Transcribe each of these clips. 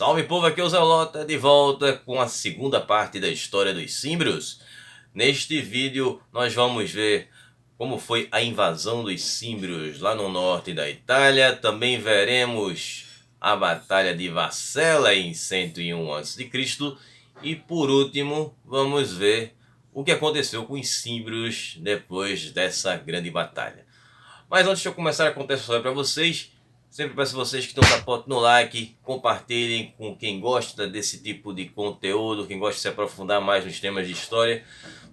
Salve povo, aqui é o Zelota, de volta com a segunda parte da história dos Cimbrios. Neste vídeo nós vamos ver como foi a invasão dos Cimbrios lá no norte da Itália. Também veremos a Batalha de Varsella em 101 a.C. E por último vamos ver o que aconteceu com os Cimbrios depois dessa grande batalha. Mas antes de eu começar a contar essa história para vocês, sempre peço a vocês que dão apoio no like, compartilhem com quem gosta desse tipo de conteúdo, quem gosta de se aprofundar mais nos temas de história.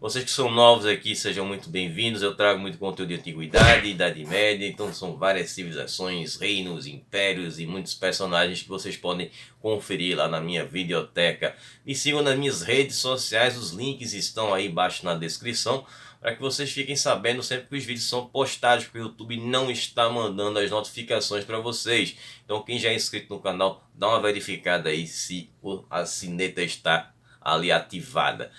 Vocês que são novos aqui, sejam muito bem-vindos. Eu trago muito conteúdo de antiguidade, Idade Média, então são várias civilizações, reinos, impérios e muitos personagens que vocês podem conferir lá na minha videoteca. Me sigam nas minhas redes sociais, os links estão aí embaixo na descrição, para que vocês fiquem sabendo sempre que os vídeos são postados, porque o YouTube não está mandando as notificações para vocês. Então quem já é inscrito no canal, dá uma verificada aí se a sineta está ali ativada.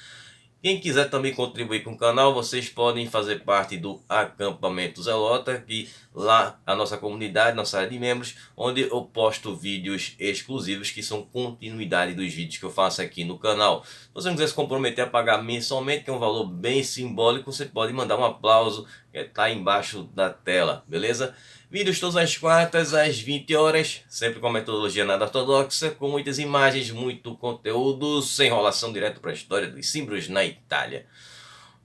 Quem quiser também contribuir com o canal, vocês podem fazer parte do Acampamento Zelota, que lá a nossa comunidade, nossa área de membros, onde eu posto vídeos exclusivos que são continuidade dos vídeos que eu faço aqui no canal. Se você não quiser se comprometer a pagar mensalmente, que é um valor bem simbólico, você pode mandar um aplauso que está embaixo da tela, beleza? Vídeos todas as quartas às 20 horas, sempre com metodologia nada ortodoxa, com muitas imagens, muito conteúdo, sem enrolação, direto para a história dos Cimbrios na Itália.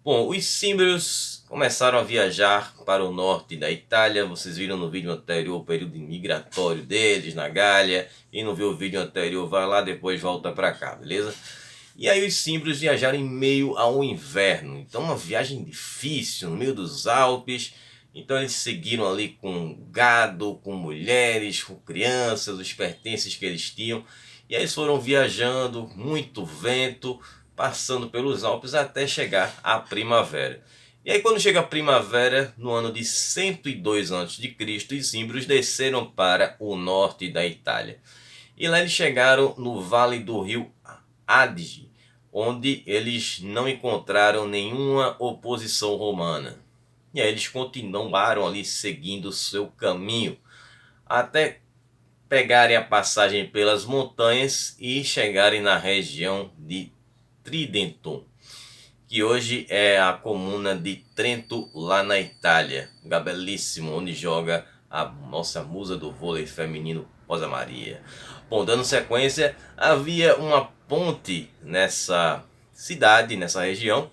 Bom, os Cimbrios começaram a viajar para o norte da Itália. Vocês viram no vídeo anterior o período migratório deles na Gália. Quem não viu o vídeo anterior, vai lá, depois volta para cá, beleza? E aí os Cimbrios viajaram em meio ao inverno, então uma viagem difícil, no meio dos Alpes. Então eles seguiram ali com gado, com mulheres, com crianças, os pertences que eles tinham. E aí eles foram viajando, muito vento, passando pelos Alpes até chegar à primavera. E aí quando chega a primavera, no ano de 102 a.C., os Cimbrios desceram para o norte da Itália. E lá eles chegaram no vale do rio Adige, onde eles não encontraram nenhuma oposição romana. E aí eles continuaram ali seguindo o seu caminho, até pegarem a passagem pelas montanhas e chegarem na região de Tridentum, que hoje é a comuna de Trento, lá na Itália. Um lugar belíssimo, onde joga a nossa musa do vôlei feminino, Rosa Maria. Bom, dando sequência, havia uma ponte nessa cidade, nessa região,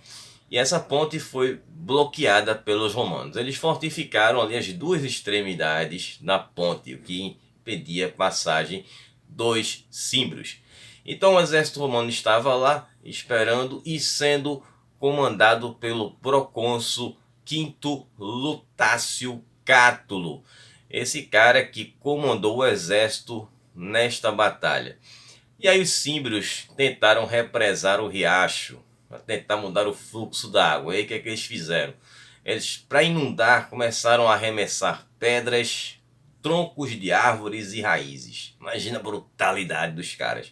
e essa ponte foi bloqueada pelos romanos. Eles fortificaram ali as duas extremidades da ponte, o que impedia a passagem dos Cimbrios. Então o exército romano estava lá esperando e sendo comandado pelo procônsul Quinto Lutácio Cátulo. Esse cara que comandou o exército nesta batalha. E aí os Cimbrios tentaram represar o riacho, para tentar mudar o fluxo da água. E aí o que é que eles fizeram? Eles, para inundar, começaram a arremessar pedras, troncos de árvores e raízes. Imagina a brutalidade dos caras.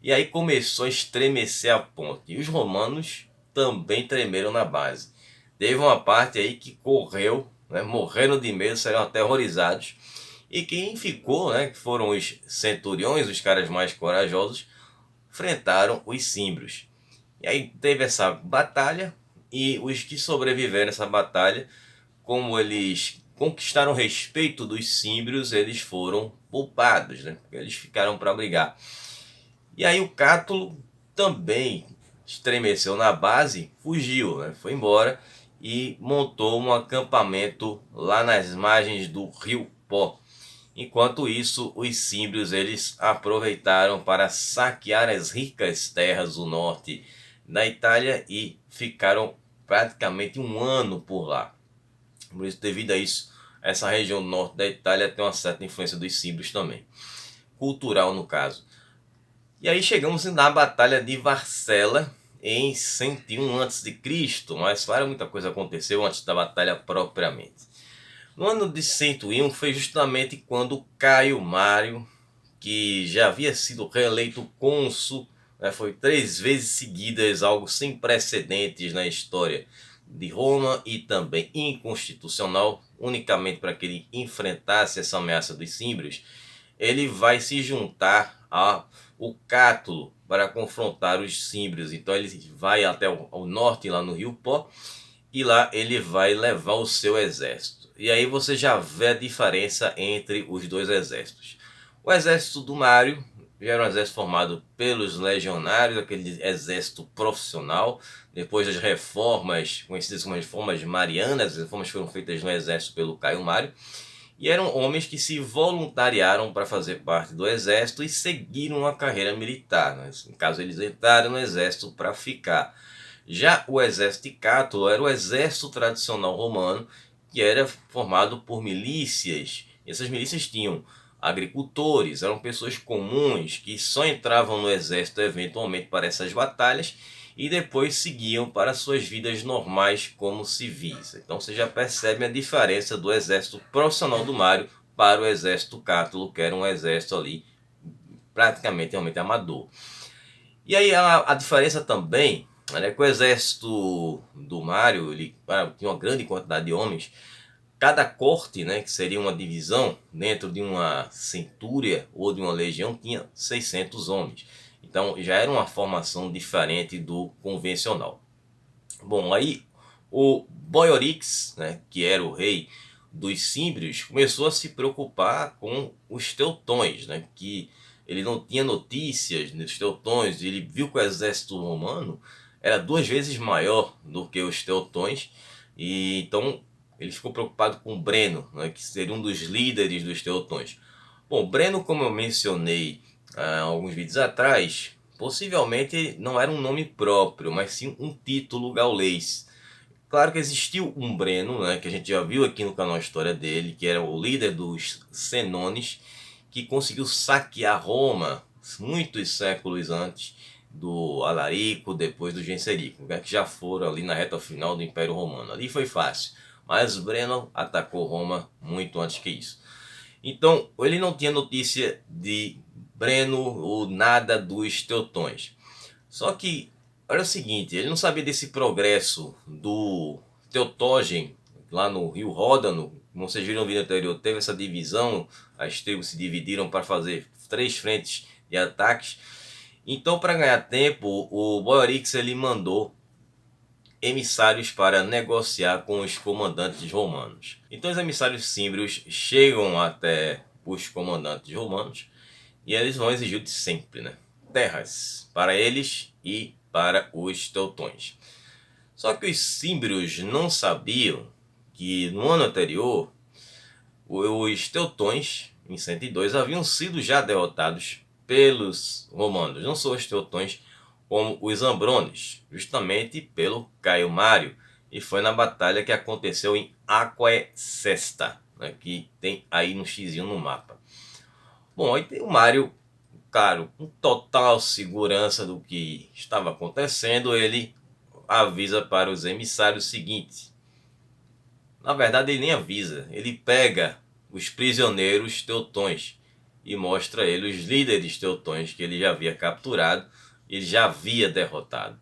E aí começou a estremecer a ponte. E os romanos também tremeram na base. Teve uma parte aí que correu, né, morrendo de medo, saíram aterrorizados. E quem ficou, né, que foram os centuriões, os caras mais corajosos, enfrentaram os Cimbrios. E aí teve essa batalha, e os que sobreviveram a essa batalha, como eles conquistaram o respeito dos Cimbrios, eles foram poupados, né? Porque eles ficaram para brigar. E aí o Cátulo também estremeceu na base, fugiu, né? Foi embora e montou um acampamento lá nas margens do rio Pó. Enquanto isso, os Cimbrios eles aproveitaram para saquear as ricas terras do norte da Itália e ficaram praticamente um ano por lá. Por isso, devido a isso, essa região norte da Itália tem uma certa influência dos Cimbrios também, cultural no caso. E aí chegamos na Batalha de Varsella em 101 a.C., mas claro, muita coisa aconteceu antes da batalha propriamente. No ano de 101 foi justamente quando Caio Mário, que já havia sido reeleito cônsul, né, foi 3 vezes seguidas, algo sem precedentes na história de Roma e também inconstitucional, unicamente para que ele enfrentasse essa ameaça dos Cimbrios. Ele vai se juntar ao o Cátulo para confrontar os símbrios. Então ele vai até o norte, lá no Rio Pó, e lá ele vai levar o seu exército. E aí você já vê a diferença entre os dois exércitos. O exército do Mário já era um exército formado pelos legionários, aquele exército profissional. Depois das reformas, conhecidas como reformas marianas, as reformas foram feitas no exército pelo Caio Mário. E eram homens que se voluntariaram para fazer parte do exército e seguiram uma carreira militar. No caso, eles entraram no exército para ficar. Já o exército de Cátulo era o exército tradicional romano, que era formado por milícias. E essas milícias tinham agricultores, eram pessoas comuns que só entravam no exército eventualmente para essas batalhas e depois seguiam para suas vidas normais como civis. Então você já percebe a diferença do exército profissional do Mário para o exército Cátulo, que era um exército ali praticamente realmente amador. E aí a diferença também é que o exército do Mário ele tinha uma grande quantidade de homens. Cada corte, né, que seria uma divisão dentro de uma centúria ou de uma legião, tinha 600 homens. Então já era uma formação diferente do convencional. Bom, aí o Boiorix, né, que era o rei dos símbrios, começou a se preocupar com os teutões, né, que ele não tinha notícias dos teutões. Ele viu que o exército romano era 2 vezes maior do que os teutões, e então ele ficou preocupado com Breno, né, que seria um dos líderes dos teutões. Bom, Breno, como eu mencionei alguns vídeos atrás, possivelmente não era um nome próprio, mas sim um título gaulês. Claro que existiu um Breno, né, que a gente já viu aqui no canal a história dele, que era o líder dos Senones, que conseguiu saquear Roma muitos séculos antes do Alarico, depois do Genserico, né, que já foram ali na reta final do Império Romano. Ali foi fácil, mas Breno atacou Roma muito antes que isso. Então, ele não tinha notícia de Breno ou nada dos teutões. Só que, olha o seguinte, ele não sabia desse progresso do Teutogen lá no Rio Ródano. Como vocês viram no vídeo anterior, teve essa divisão, as tribos se dividiram para fazer 3 frentes de ataques. Então, para ganhar tempo, o Boiorix ele mandou emissários para negociar com os comandantes romanos. Então os emissários símbrios chegam até os comandantes romanos e eles vão exigir o de sempre, né? Terras para eles e para os teutões. Só que os símbrios não sabiam que no ano anterior os teutões, em 102, haviam sido já derrotados pelos romanos. Não só os teutões, como os Ambrones, justamente pelo Caio Mário. E foi na batalha que aconteceu em Aquae Sesta, né, que tem aí no xizinho no mapa. Bom, aí tem o Mário, claro, com total segurança do que estava acontecendo, ele avisa para os emissários o seguinte. Na verdade, ele nem avisa, ele pega os prisioneiros teutões e mostra a ele os líderes teutões que ele já havia capturado, ele já havia derrotado.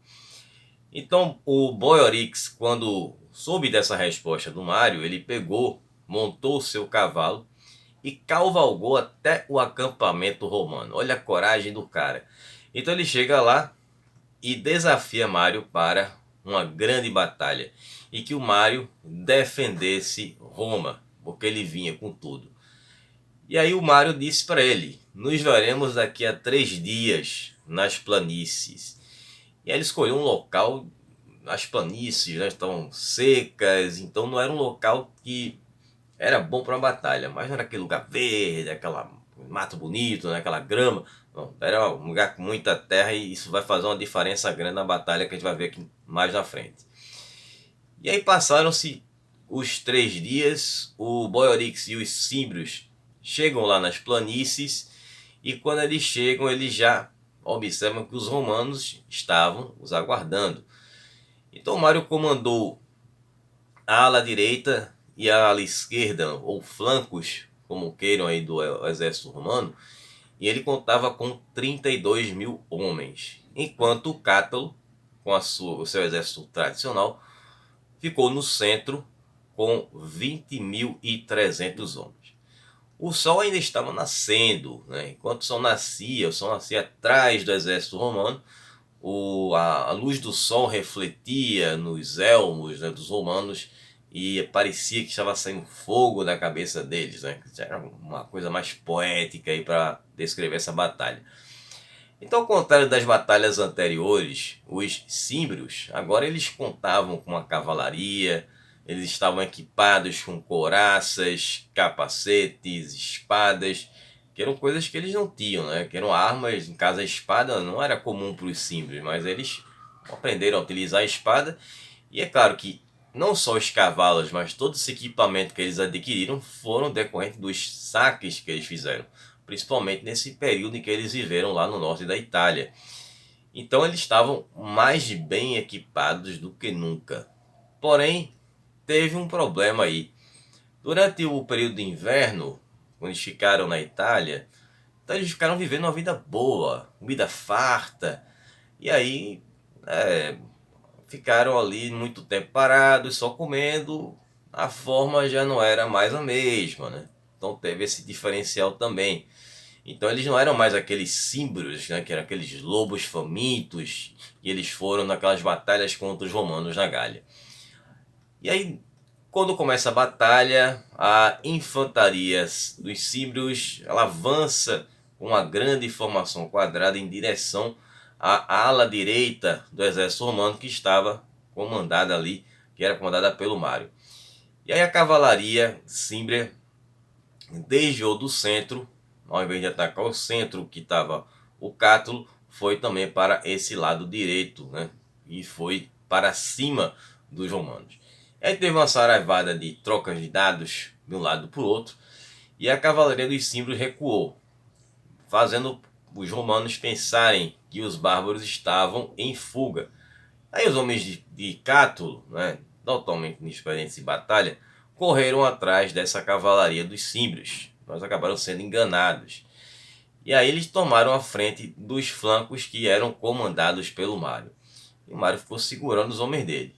Então o Boiorix, quando soube dessa resposta do Mário, ele pegou, montou o seu cavalo e cavalgou até o acampamento romano. Olha a coragem do cara. Então ele chega lá e desafia Mário para uma grande batalha e que o Mário defendesse Roma, porque ele vinha com tudo. E aí o Mário disse para ele: nos veremos daqui a 3 dias nas planícies. E aí ele escolheu um local, as planícies, né, estavam secas, então não era um local que era bom para uma batalha, mas não era aquele lugar verde, aquela mato bonito, né, aquela grama. Não, era um lugar com muita terra e isso vai fazer uma diferença grande na batalha que a gente vai ver aqui mais na frente. E aí passaram-se os 3 dias, o Boiorix e os símbrios chegam lá nas planícies e quando eles chegam eles já observam que os romanos estavam os aguardando. Então Mário comandou a ala direita e a ala esquerda, ou flancos, como queiram aí, do exército romano, e ele contava com 32 mil homens, enquanto o Cátulo, com o seu exército tradicional, ficou no centro com 20.300 homens. o sol ainda estava nascendo, né? Enquanto o sol nascia atrás do exército romano, a luz do sol refletia nos elmos, né, dos romanos, e parecia que estava saindo fogo da cabeça deles, né? Era uma coisa mais poética aí para descrever essa batalha. Então, ao contrário das batalhas anteriores, os símbrios agora eles contavam com uma cavalaria, eles estavam equipados com couraças, capacetes, espadas, que eram coisas que eles não tinham, né? Que eram armas. Em casa, a espada não era comum para os símbrios, mas eles aprenderam a utilizar a espada. E é claro que não só os cavalos, mas todo esse equipamento que eles adquiriram foram decorrentes dos saques que eles fizeram, principalmente nesse período em que eles viveram lá no norte da Itália. Então eles estavam mais bem equipados do que nunca. Porém, teve um problema aí. Durante o período de inverno, quando eles ficaram na Itália, então eles ficaram vivendo uma vida boa, comida farta, e aí ficaram ali muito tempo parados, só comendo, a forma já não era mais a mesma, né? Então teve esse diferencial também. Então eles não eram mais aqueles símbolos, né, que eram aqueles lobos famintos, e eles foram naquelas batalhas contra os romanos na Gália. E aí, quando começa a batalha, a infantaria dos símbrios ela avança com uma grande formação quadrada em direção à ala direita do exército romano que estava comandada ali, que era comandada pelo Mário. E aí a cavalaria símbria desviou do centro, ao invés de atacar o centro que estava o Cátulo, foi também para esse lado direito, né? E foi para cima dos romanos. Aí teve uma saraivada de trocas de dados de um lado para o outro, e a cavalaria dos símbrios recuou, fazendo os romanos pensarem que os bárbaros estavam em fuga. Aí os homens de Cátulo, né, totalmente inexperientes em batalha, correram atrás dessa cavalaria dos símbrios. Nós acabaram sendo enganados. E aí eles tomaram a frente dos flancos que eram comandados pelo Mário. E o Mário ficou segurando os homens dele.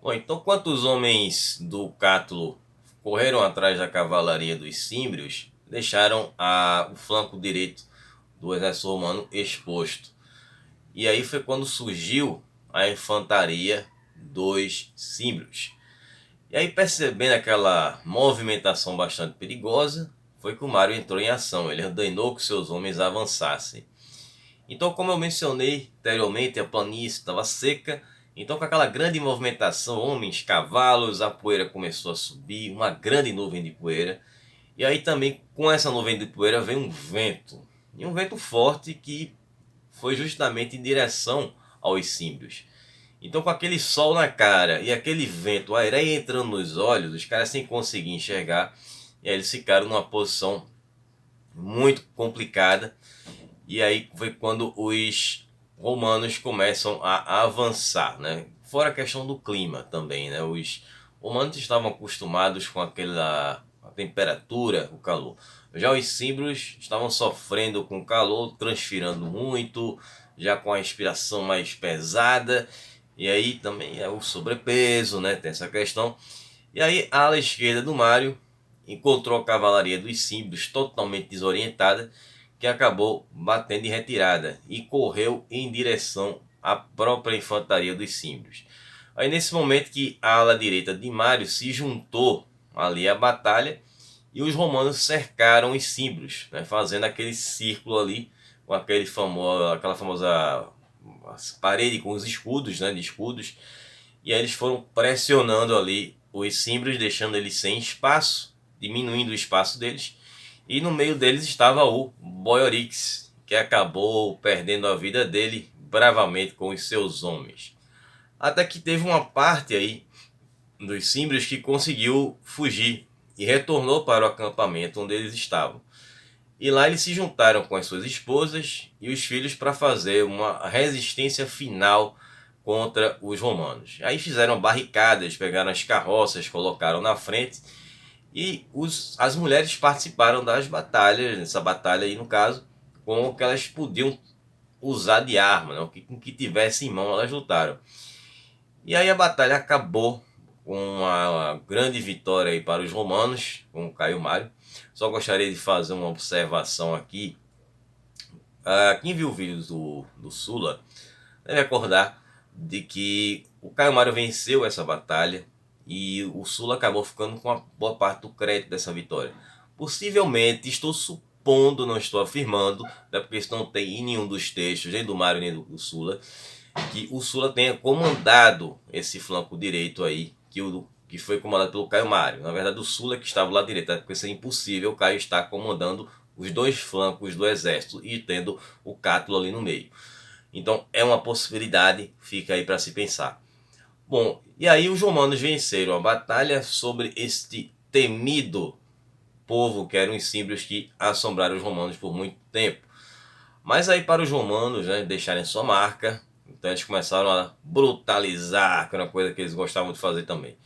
Bom, então quando os homens do Cátulo correram atrás da cavalaria dos símbrios, deixaram o flanco direito do exército romano exposto. E aí foi quando surgiu a infantaria dos símbrios. E aí, percebendo aquela movimentação bastante perigosa, foi que o Mário entrou em ação. Ele ordenou que seus homens avançassem. Então, como eu mencionei anteriormente, a planície estava seca. Então, com aquela grande movimentação, homens, cavalos, a poeira começou a subir, uma grande nuvem de poeira. E aí também, com essa nuvem de poeira, veio um vento. E um vento forte que foi justamente em direção aos símbrios. Então, com aquele sol na cara e aquele vento, a areia entrando nos olhos, os caras sem conseguir enxergar, e aí eles ficaram numa posição muito complicada. E aí foi quando os romanos começam a avançar, né? Fora a questão do clima também, né? Os romanos estavam acostumados com aquela a temperatura, o calor. Já os símbrios estavam sofrendo com o calor, transpirando muito, já com a respiração mais pesada. E aí também é o sobrepeso, né? Tem essa questão. E aí a ala esquerda do Mário encontrou a cavalaria dos símbrios totalmente desorientada, que acabou batendo em retirada e correu em direção à própria infantaria dos símbrios. Aí nesse momento que a ala direita de Mário se juntou ali à batalha e os romanos cercaram os símbrios, né, fazendo aquele círculo ali com aquela famosa parede com os escudos, né, de escudos, e aí eles foram pressionando ali os símbrios, deixando eles sem espaço, diminuindo o espaço deles. E no meio deles estava o Boiorix, que acabou perdendo a vida dele bravamente com os seus homens. Até que teve uma parte aí dos símbrios que conseguiu fugir e retornou para o acampamento onde eles estavam. E lá eles se juntaram com as suas esposas e os filhos para fazer uma resistência final contra os romanos. Aí fizeram barricadas, pegaram as carroças, colocaram na frente. E as mulheres participaram das batalhas, nessa batalha aí no caso, com o que elas podiam usar de arma, né? Com o que tivesse em mão elas lutaram. E aí a batalha acabou com uma grande vitória aí para os romanos, com Caio Mário. Só gostaria de fazer uma observação aqui. Quem viu o vídeo do Sulla deve recordar de que o Caio Mário venceu essa batalha e o Sulla acabou ficando com uma boa parte do crédito dessa vitória. Possivelmente, estou supondo, não estou afirmando, até porque isso não tem em nenhum dos textos, nem do Mário nem do Sulla, que o Sulla tenha comandado esse flanco direito aí, que foi comandado pelo Caio Mário. Na verdade, o Sulla que estava lá direito, porque seria impossível o Caio estar comandando os dois flancos do exército e tendo o Cátulo ali no meio. Então é uma possibilidade, fica aí para se pensar. Bom, e aí os romanos venceram a batalha sobre este temido povo que eram os símbrios que assombraram os romanos por muito tempo. Mas aí para os romanos, né, deixarem sua marca, então eles começaram a brutalizar, que era uma coisa que eles gostavam de fazer também.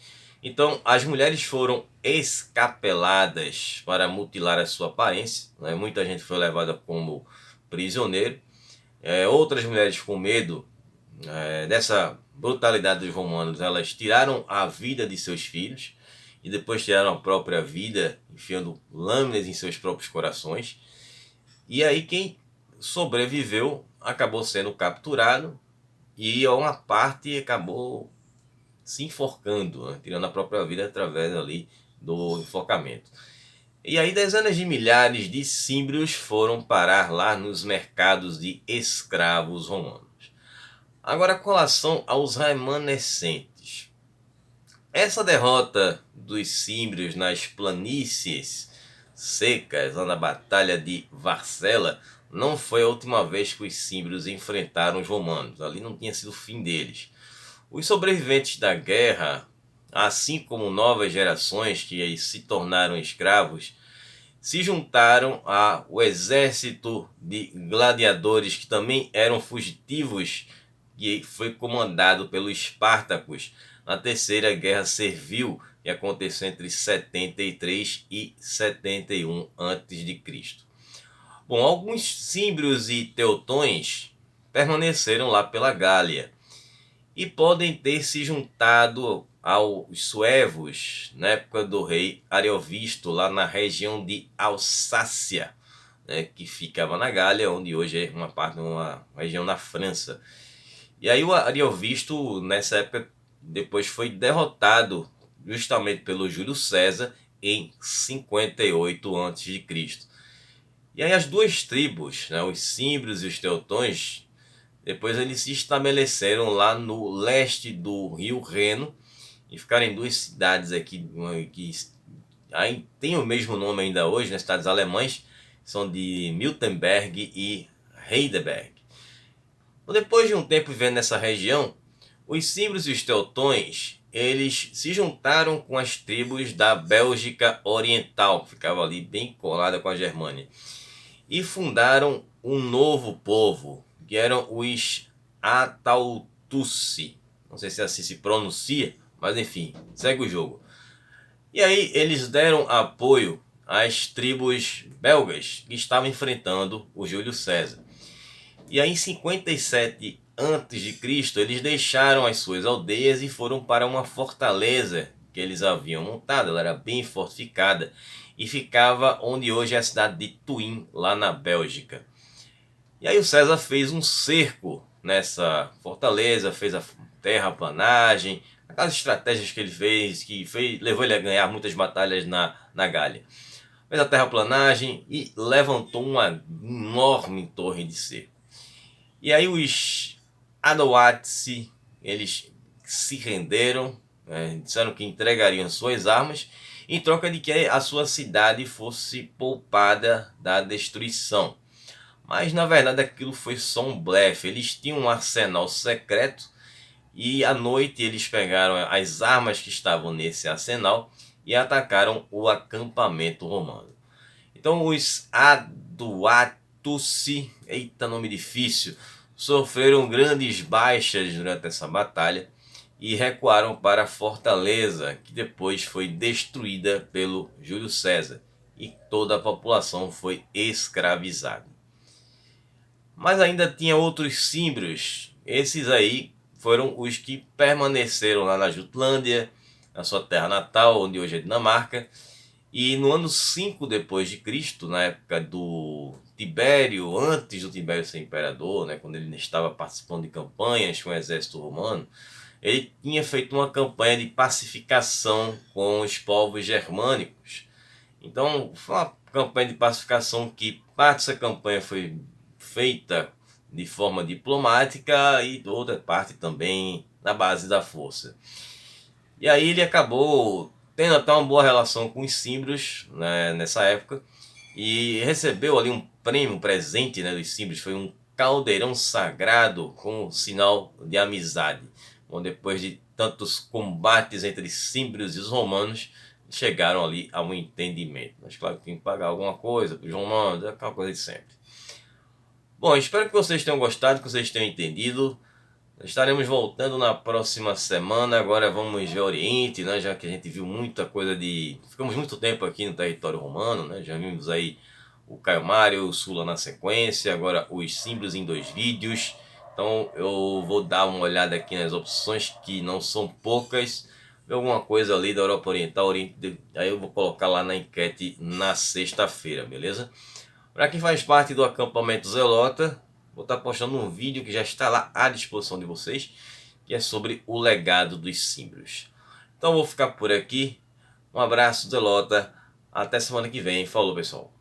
Então as mulheres foram escapeladas para mutilar a sua aparência, né? Muita gente foi levada como prisioneiro. Outras mulheres com medo dessa brutalidade dos romanos, elas tiraram a vida de seus filhos e depois tiraram a própria vida, enfiando lâminas em seus próprios corações. E aí quem sobreviveu acabou sendo capturado e uma parte acabou se enforcando, né? Tirando a própria vida através ali do enforcamento. E aí dezenas de milhares de símbrios foram parar lá nos mercados de escravos romanos. Agora, com relação aos remanescentes. Essa derrota dos símbrios nas planícies secas, lá na Batalha de Varcela, não foi a última vez que os símbrios enfrentaram os romanos. Ali não tinha sido o fim deles. Os sobreviventes da guerra, assim como novas gerações que se tornaram escravos, se juntaram ao exército de gladiadores que também eram fugitivos, que foi comandado pelos Espartacos na Terceira Guerra Servil, que aconteceu entre 73 e 71 a.C. Bom, alguns símbrios e teutões permaneceram lá pela Gália e podem ter se juntado aos suevos na época do rei Ariovisto, lá na região de Alsácia, né, que ficava na Gália, onde hoje é uma região na França. E aí o Ariovisto, nessa época, depois foi derrotado justamente pelo Júlio César em 58 a.C. E aí as duas tribos, né, os símbrios e os teutões, depois eles se estabeleceram lá no leste do rio Reno e ficaram em duas cidades aqui que tem o mesmo nome ainda hoje, nas cidades alemãs, são de Miltenberg e Heidelberg. Depois de um tempo vivendo nessa região, os símbrios e os teutões, eles se juntaram com as tribos da Bélgica Oriental, que ficava ali bem colada com a Germânia, e fundaram um novo povo, que eram os Atautussi. Não sei se assim se pronuncia, mas enfim, segue o jogo. E aí eles deram apoio às tribos belgas que estavam enfrentando o Júlio César. E aí em 57 a.C. eles deixaram as suas aldeias e foram para uma fortaleza que eles haviam montado. Ela era bem fortificada e ficava onde hoje é a cidade de Thuin, lá na Bélgica. E aí o César fez um cerco nessa fortaleza, fez a terraplanagem, aquelas estratégias que ele fez, levou ele a ganhar muitas batalhas na Gália. Fez a terraplanagem e levantou uma enorme torre de cerco. E aí os Adoatsi, eles se renderam, disseram que entregariam suas armas em troca de que a sua cidade fosse poupada da destruição. Mas na verdade aquilo foi só um blefe. Eles tinham um arsenal secreto e à noite eles pegaram as armas que estavam nesse arsenal e atacaram o acampamento romano. Então os Aduatuci, eita nome difícil, sofreram grandes baixas durante essa batalha e recuaram para a fortaleza, que depois foi destruída pelo Júlio César e toda a população foi escravizada. Mas ainda tinha outros símbrios. Esses aí foram os que permaneceram lá na Jutlândia, na sua terra natal, onde hoje é Dinamarca. E no ano 5 depois de Cristo, na época do Tibério, antes do Tibério ser imperador, né, quando ele estava participando de campanhas com o exército romano, ele tinha feito uma campanha de pacificação com os povos germânicos. Então, foi uma campanha de pacificação que parte dessa campanha foi feita de forma diplomática e outra parte também na base da força. E aí ele acabou tendo até uma boa relação com os símbrios, né, nessa época, e recebeu ali um prêmio, um presente, né, dos símbrios, foi um caldeirão sagrado com sinal de amizade. Bom, depois de tantos combates entre símbrios e os romanos, chegaram ali a um entendimento. Mas claro que tem que pagar alguma coisa para os romanos, é aquela coisa de sempre. Bom, espero que vocês tenham gostado, que vocês tenham entendido. Estaremos voltando na próxima semana. Agora vamos ver Oriente, né? Já que a gente viu muita coisa de... Ficamos muito tempo aqui no território romano, né? Já vimos aí o Caio Mário, o Sula na sequência, agora os símbolos em 2 vídeos. Então eu vou dar uma olhada aqui nas opções, que não são poucas. Ver alguma coisa ali da Europa Oriental, aí eu vou colocar lá na enquete na sexta-feira, beleza? Para quem faz parte do acampamento Zelota, vou estar postando um vídeo que já está lá à disposição de vocês, que é sobre o legado dos símbrios. Então vou ficar por aqui. Um abraço, Zelota. Até semana que vem. Falou, pessoal.